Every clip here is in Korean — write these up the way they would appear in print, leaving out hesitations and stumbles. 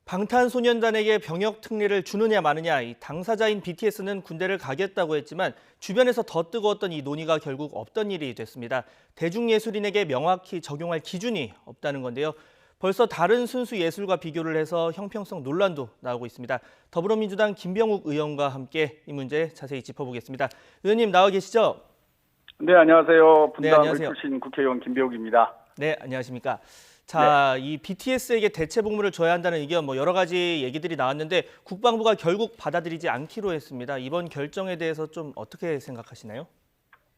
방탄소년단에게 병역 특례를 주느냐 마느냐, 이 당사자인 BTS는 군대를 가겠다고 했지만 주변에서 더 뜨거웠던 이 논의가 결국 없던 일이 됐습니다. 대중예술인에게 명확히 적용할 기준이 없다는 건데요. 벌써 다른 순수 예술과 비교를 해서 형평성 논란도 나오고 있습니다. 더불어민주당 김병욱 의원과 함께 이 문제 자세히 짚어보겠습니다. 의원님 나와 계시죠? 네, 안녕하세요. 분당 안녕하세요. 출신 국회의원 김병욱입니다. 네, 안녕하십니까. 자, 네. 이 BTS에게 대체 복무를 줘야 한다는 의견, 여러 가지 얘기들이 나왔는데 국방부가 결국 받아들이지 않기로 했습니다. 이번 결정에 대해서 좀 어떻게 생각하시나요?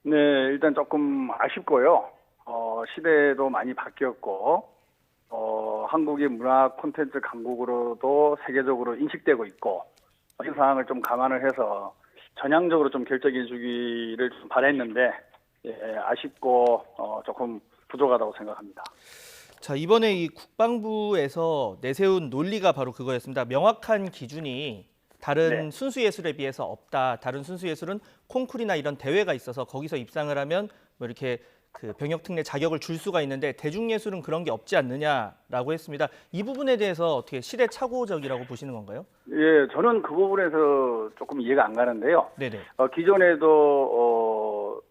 네, 일단 조금 아쉽고요. 시대도 많이 바뀌었고, 한국이 문화 콘텐츠 강국으로도 세계적으로 인식되고 있고, 이 상황을 좀 감안을 해서 전향적으로 좀 결정해 주기를 좀 바랬는데, 예, 아쉽고 조금 부족하다고 생각합니다. 자, 이번에 이 국방부에서 내세운 논리가 바로 그거였습니다. 명확한 기준이 다른 네. 순수 예술에 비해서 없다. 다른 순수 예술은 콩쿠르나 이런 대회가 있어서 거기서 입상을 하면 이렇게 그 병역 특례 자격을 줄 수가 있는데 대중 예술은 그런 게 없지 않느냐라고 했습니다. 이 부분에 대해서 어떻게 시대착오적이라고 보시는 건가요? 예, 저는 그 부분에서 조금 이해가 안 가는데요. 네네. 기존에도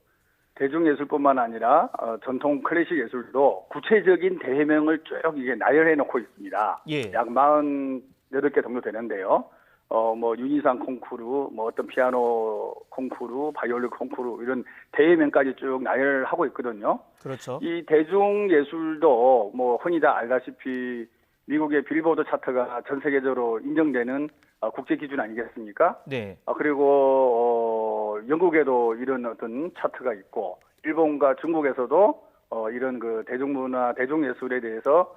대중예술뿐만 아니라 전통 클래식 예술도 구체적인 대회명을 쭉 이게 나열해 놓고 있습니다. 예. 약 48개 정도 되는데요. 윤희상 콩쿠르, 어떤 피아노 콩쿠르, 바이올린 콩쿠르 이런 대회명까지 쭉 나열하고 있거든요. 그렇죠. 이 대중예술도 흔히 다 알다시피 미국의 빌보드 차트가 전 세계적으로 인정되는 국제 기준 아니겠습니까? 네. 그리고 영국에도 이런 어떤 차트가 있고 일본과 중국에서도 이런 그 대중문화, 대중예술에 대해서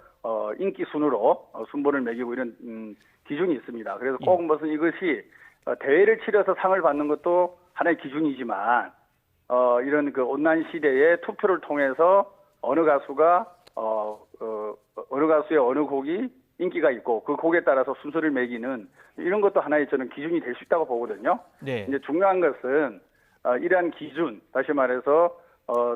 인기 순으로 순번을 매기고 이런 기준이 있습니다. 그래서 꼭 무슨 이것이 대회를 치러서 상을 받는 것도 하나의 기준이지만 이런 그 온라인 시대에 투표를 통해서 어느 가수가 어느 가수의 어느 곡이 인기가 있고 그 곡에 따라서 순서를 매기는 이런 것도 하나의 저는 기준이 될 수 있다고 보거든요. 네. 이제 중요한 것은 이러한 기준, 다시 말해서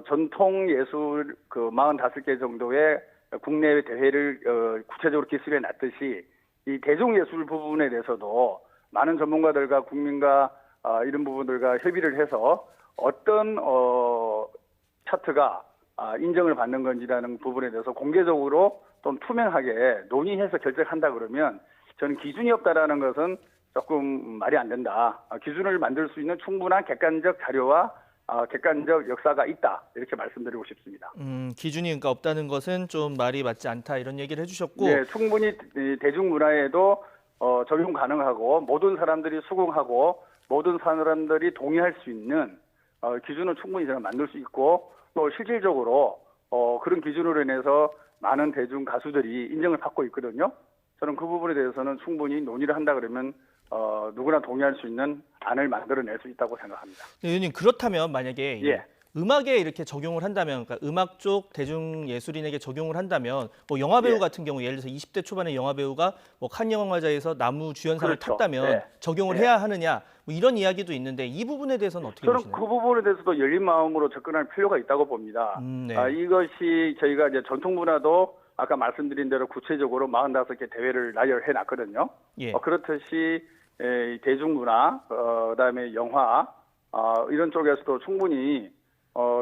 전통 예술 그 45개 정도의 국내 대회를 구체적으로 기술해 놨듯이 이 대중 예술 부분에 대해서도 많은 전문가들과 국민과 이런 부분들과 협의를 해서 어떤 차트가 인정을 받는 건지라는 부분에 대해서 공개적으로 좀 투명하게 논의해서 결정한다 그러면 저는 기준이 없다라는 것은 조금 말이 안 된다. 기준을 만들 수 있는 충분한 객관적 자료와 객관적 역사가 있다. 이렇게 말씀드리고 싶습니다. 기준이 그러니까 없다는 것은 좀 말이 맞지 않다 이런 얘기를 해주셨고. 네, 충분히 대중문화에도 적용 가능하고 모든 사람들이 수긍하고 모든 사람들이 동의할 수 있는 기준은 충분히 저는 만들 수 있고 또 실질적으로 그런 기준으로 인해서 많은 대중 가수들이 인정을 받고 있거든요. 저는 그 부분에 대해서는 충분히 논의를 한다 그러면 누구나 동의할 수 있는 안을 만들어낼 수 있다고 생각합니다. 네, 의원님 그렇다면 만약에 예. 음악에 이렇게 적용을 한다면, 그러니까 음악 쪽 대중 예술인에게 적용을 한다면, 영화 배우 예. 같은 경우 예를 들어서 20대 초반의 영화 배우가 칸 영화제에서 나무 주연상을 그렇죠. 탔다면 예. 적용을 예. 해야 하느냐, 이런 이야기도 있는데 이 부분에 대해서는 어떻게 저는 보시나요? 그 부분에 대해서도 열린 마음으로 접근할 필요가 있다고 봅니다. 네. 이것이 저희가 이제 전통 문화도 아까 말씀드린 대로 구체적으로 45개 대회를 나열해 놨거든요. 예. 그렇듯이 대중문화, 그다음에 영화 이런 쪽에서도 충분히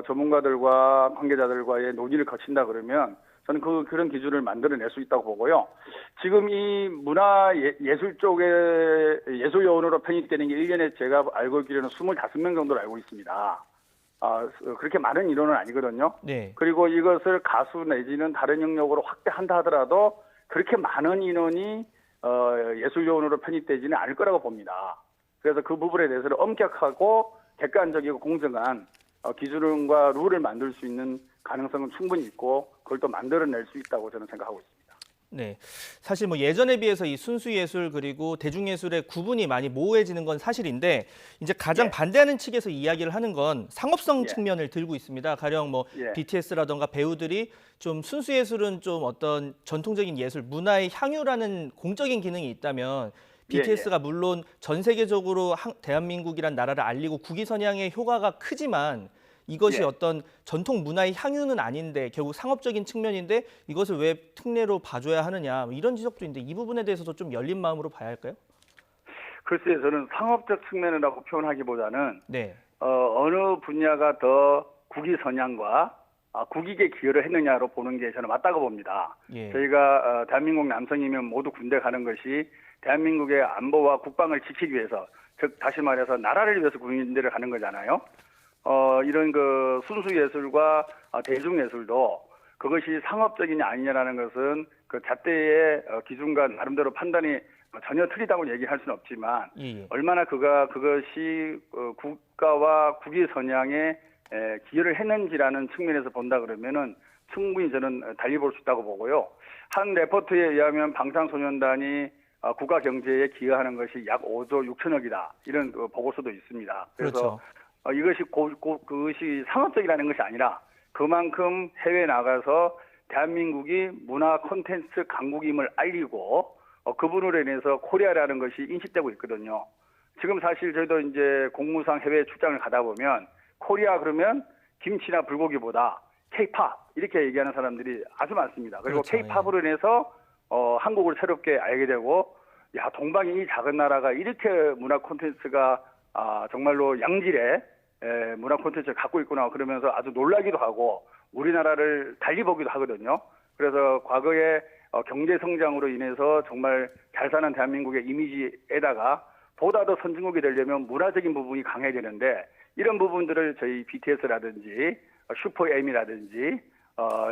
전문가들과 관계자들과의 논의를 거친다 그러면 저는 그런 기준을 만들어낼 수 있다고 보고요. 지금 이 문화 예술 쪽에 예술요원으로 편입되는 게 1년에 제가 알고 있기로는 25명 정도로 알고 있습니다. 그렇게 많은 인원은 아니거든요. 네. 그리고 이것을 가수 내지는 다른 영역으로 확대한다 하더라도 그렇게 많은 인원이 예술요원으로 편입되지는 않을 거라고 봅니다. 그래서 그 부분에 대해서는 엄격하고 객관적이고 공정한 기준과 룰을 만들 수 있는 가능성은 충분히 있고 그걸 또 만들어낼 수 있다고 저는 생각하고 있습니다. 네, 사실 예전에 비해서 이 순수 예술 그리고 대중 예술의 구분이 많이 모호해지는 건 사실인데 이제 가장 예. 반대하는 측에서 이야기를 하는 건 상업성 예. 측면을 들고 있습니다. 가령 예. BTS라던가 배우들이 좀 순수 예술은 좀 어떤 전통적인 예술 문화의 향유라는 공적인 기능이 있다면 BTS가 물론 전 세계적으로 대한민국이란 나라를 알리고 국위 선양의 효과가 크지만 이것이 예. 어떤 전통 문화의 향유는 아닌데 결국 상업적인 측면인데 이것을 왜 특례로 봐줘야 하느냐 뭐 이런 지적도 있는데 이 부분에 대해서도 좀 열린 마음으로 봐야 할까요? 글쎄요, 저는 상업적 측면이라고 표현하기보다는 네. 어느 분야가 더 국위 선양과 국익에 기여를 했느냐로 보는 게 저는 맞다고 봅니다. 예. 저희가 대한민국 남성이면 모두 군대 가는 것이 대한민국의 안보와 국방을 지키기 위해서, 즉 다시 말해서 나라를 위해서 군대를 가는 거잖아요. 이런 그 순수 예술과 대중 예술도 그것이 상업적이냐 아니냐라는 것은 그 잣대의 기준과 나름대로 판단이 전혀 틀리다고 얘기할 수는 없지만 예. 얼마나 그것이 국가와 국위 선양에 기여를 했는지라는 측면에서 본다 그러면은 충분히 저는 달리 볼 수 있다고 보고요. 한 레포트에 의하면 방탄소년단이 국가 경제에 기여하는 것이 약 5조 6천억이다. 이런 보고서도 있습니다. 그래서 그렇죠. 이것이 그것이 상업적이라는 것이 아니라 그만큼 해외에 나가서 대한민국이 문화 콘텐츠 강국임을 알리고 그분으로 인해서 코리아라는 것이 인식되고 있거든요. 지금 사실 저희도 이제 공무상 해외 출장을 가다 보면 코리아 그러면 김치나 불고기보다 K-팝 이렇게 얘기하는 사람들이 아주 많습니다. 그리고 그렇죠. K-팝으로 인해서 한국을 새롭게 알게 되고 야 동방이 이 작은 나라가 이렇게 문화 콘텐츠가 정말로 양질의 문화 콘텐츠를 갖고 있구나 그러면서 아주 놀라기도 하고 우리나라를 달리 보기도 하거든요. 그래서 과거에 경제 성장으로 인해서 정말 잘 사는 대한민국의 이미지에다가 보다 더 선진국이 되려면 문화적인 부분이 강해야 되는데 이런 부분들을 저희 BTS라든지 슈퍼엠이라든지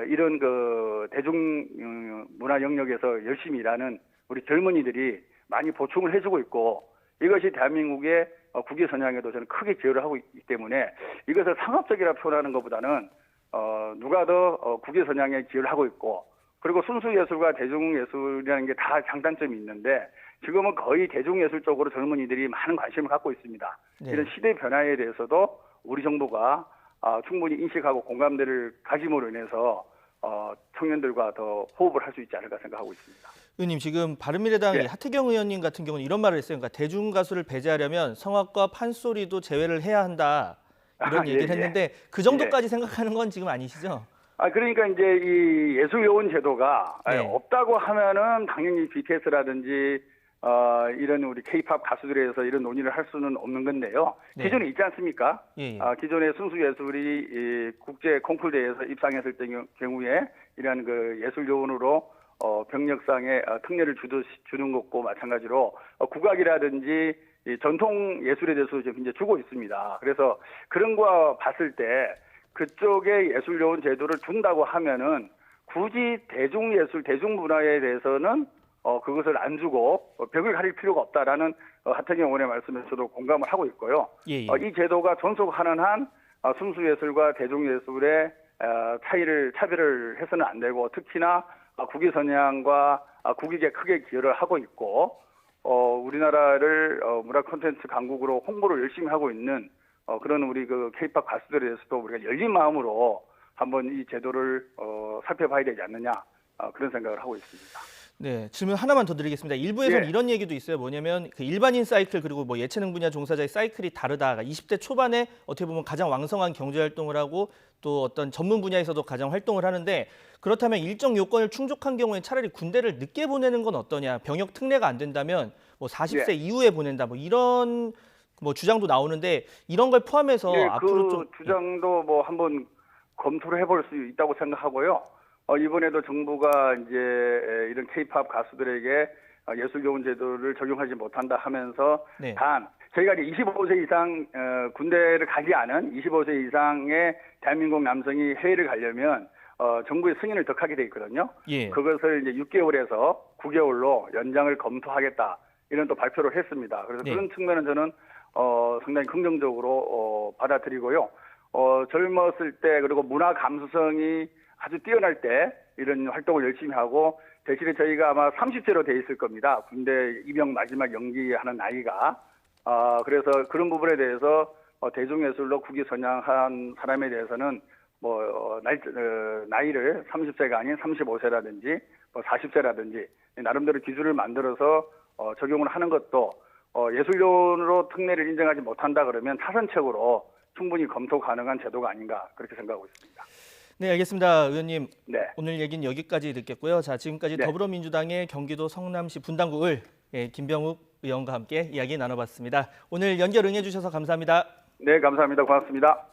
이런 그 대중 문화 영역에서 열심히 일하는 우리 젊은이들이 많이 보충을 해주고 있고 이것이 대한민국의 국위 선양에도 저는 크게 기여를 하고 있기 때문에 이것을 상업적이라 표현하는 것보다는 누가 더 국위 선양에 기여를 하고 있고 그리고 순수 예술과 대중 예술이라는 게 다 장단점이 있는데 지금은 거의 대중 예술 쪽으로 젊은이들이 많은 관심을 갖고 있습니다. 네. 이런 시대 변화에 대해서도 우리 정부가 충분히 인식하고 공감대를 가짐으로 인해서 청년들과 더 호흡을 할 수 있지 않을까 생각하고 있습니다. 의원님 지금 바른미래당의 예. 하태경 의원님 같은 경우는 이런 말을 했어요. 그러니까 대중 가수를 배제하려면 성악과 판소리도 제외를 해야 한다 이런 예, 얘기를 예. 했는데 그 정도까지 생각하는 건 지금 아니시죠? 그러니까 이제 이 예술요원 제도가 네. 없다고 하면은 당연히 BTS라든지 이런 우리 K-팝 가수들에서 이런 논의를 할 수는 없는 건데요. 네. 기존에 있지 않습니까? 예, 예. 기존에 순수 예술이 이 국제 콩쿨대회에서 입상했을 경우에 이러한 그 예술요원으로 병력상의 특례를 주는 것과 마찬가지로 국악이라든지 이 전통 예술에 대해서 지금 이제 주고 있습니다. 그래서 그런 거 봤을 때 그쪽에 예술요원 제도를 둔다고 하면은 굳이 대중예술, 대중문화에 대해서는 그것을 안 주고 벽을 가릴 필요가 없다라는 하태경 의원의 말씀에 저도 공감을 하고 있고요. 예, 예. 이 제도가 존속하는 한 순수예술과 대중예술의 차별을 해서는 안 되고 특히나 국위 선양과 국익에 크게 기여를 하고 있고 우리나라를 문화 콘텐츠 강국으로 홍보를 열심히 하고 있는 그런 우리 그 K-팝 가수들에 대해서도 우리가 열린 마음으로 한번 이 제도를 살펴봐야 되지 않느냐 그런 생각을 하고 있습니다. 네, 질문 하나만 더 드리겠습니다. 일부에서는 예. 이런 얘기도 있어요. 뭐냐면 그 일반인 사이클 그리고 뭐 예체능 분야 종사자의 사이클이 다르다. 그러니까 20대 초반에 어떻게 보면 가장 왕성한 경제 활동을 하고 또 어떤 전문 분야에서도 가장 활동을 하는데 그렇다면 일정 요건을 충족한 경우에 차라리 군대를 늦게 보내는 건 어떠냐. 병역 특례가 안 된다면 뭐 40세 예. 이후에 보낸다. 뭐 이런 뭐 주장도 나오는데 이런 걸 포함해서 앞으로 그 좀 주장도 뭐 한번 검토를 해볼 수 있다고 생각하고요. 이번에도 정부가 이제 이런 K-팝 가수들에게 예술요원 제도를 적용하지 못한다 하면서 네. 단 저희가 이제 25세 이상 군대를 가지 않은 25세 이상의 대한민국 남성이 해외를 가려면 정부의 승인을 덕하게 돼 있거든요. 예. 그것을 이제 6개월에서 9개월로 연장을 검토하겠다 이런 또 발표를 했습니다. 그래서 네. 그런 측면은 저는 상당히 긍정적으로 받아들이고요. 젊었을 때 그리고 문화 감수성이 아주 뛰어날 때 이런 활동을 열심히 하고 대신에 저희가 아마 30세로 돼 있을 겁니다. 군대 입영 마지막 연기하는 나이가. 그래서 그런 부분에 대해서 대중예술로 국위 선양한 사람에 대해서는 뭐 나이를 30세가 아닌 35세라든지 뭐 40세라든지 나름대로 기준을 만들어서 적용을 하는 것도 예술요원으로 특례를 인정하지 못한다 그러면 차선책으로 충분히 검토 가능한 제도가 아닌가 그렇게 생각하고 있습니다. 네, 알겠습니다. 의원님, 네. 오늘 얘기는 여기까지 듣겠고요. 자, 지금까지 네. 더불어민주당의 경기도 성남시 분당구 을 김병욱 의원과 함께 이야기 나눠봤습니다. 오늘 연결 응해주셔서 감사합니다. 네, 감사합니다. 고맙습니다.